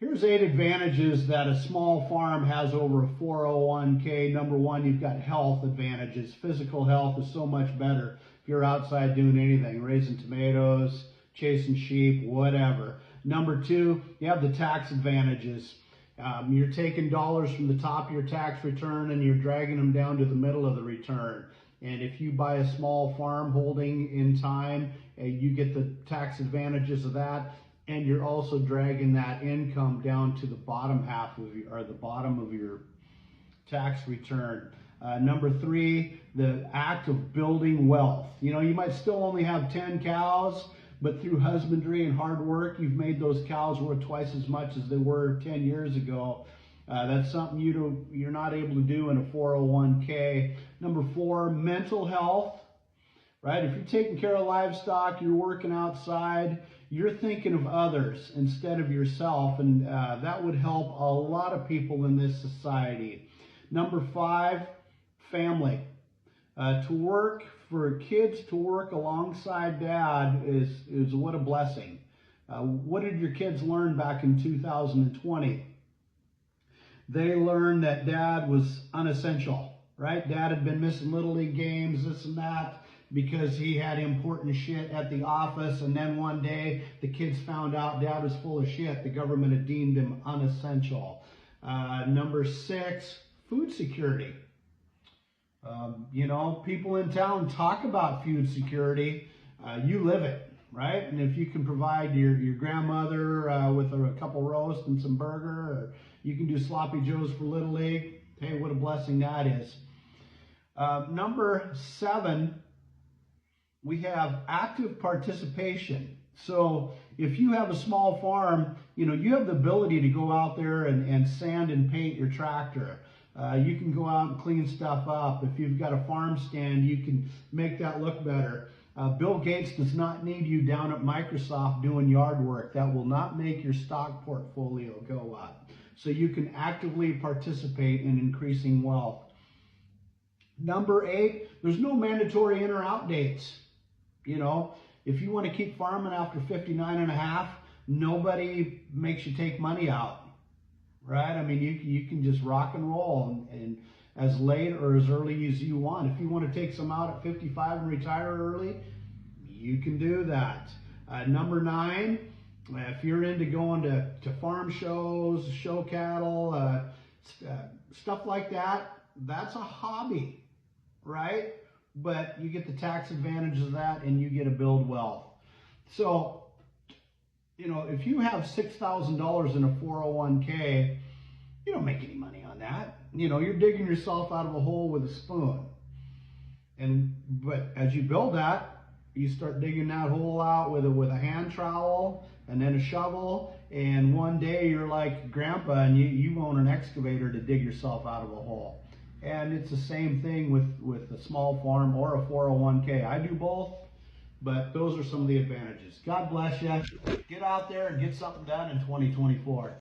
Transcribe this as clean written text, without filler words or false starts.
Here's 8 advantages that a small farm has over a 401k. Number one, you've got health advantages. Physical health is so much better if you're outside doing anything, raising tomatoes, chasing sheep, whatever. Number two, you have the tax advantages. You're taking dollars from the top of your tax return and you're dragging them down to the middle of the return. And if you buy a small farm holding in time, you get the tax advantages of that. And you're also dragging that income down to the bottom half of your, or the bottom of your tax return. Number three, the act of building wealth. You know, you might still only have 10 cows, but through husbandry and hard work, you've made those cows worth twice as much as they were 10 years ago. That's something you're not able to do in a 401k. Number four, mental health. Right? If you're taking care of livestock, you're working outside, you're thinking of others instead of yourself, and that would help a lot of people in this society. Number five, family. To work, for kids to work alongside dad is what a blessing. What did your kids learn back in 2020? They learned that dad was unessential, right? Dad had been missing Little League games, this and that, because he had important shit at the office, and then one day the kids found out dad was full of shit. The government had deemed him unessential. Number six, food security. You know, people in town talk about food security. You live it, right? And if you can provide your grandmother with a couple roasts and some burger, or you can do sloppy joes for Little League, hey, what a blessing that is. Number seven, we have active participation. So if you have a small farm, you know, you have the ability to go out there and sand and paint your tractor. You can go out and clean stuff up. If you've got a farm stand, you can make that look better. Bill Gates does not need you down at Microsoft doing yard work. That will not make your stock portfolio go up. So you can actively participate in increasing wealth. Number eight, there's no mandatory in or out dates. You know, if you want to keep farming after 59 and a half, nobody makes you take money out, right? I mean, you can just rock and roll and as late or as early as you want. If you want to take some out at 55 and retire early, you can do that. Number nine, if you're into going to farm shows, show cattle, stuff like that, that's a hobby, right? But you get the tax advantages of that and you get to build wealth. So, you know, if you have $6,000 in a 401k, you don't make any money on that. You know, you're digging yourself out of a hole with a spoon. But as you build that, you start digging that hole out with a hand trowel and then a shovel, and one day you're like Grandpa and you own an excavator to dig yourself out of a hole. And it's the same thing with a small farm or a 401k. I do both, but those are some of the advantages. God bless you. Get out there and get something done in 2024.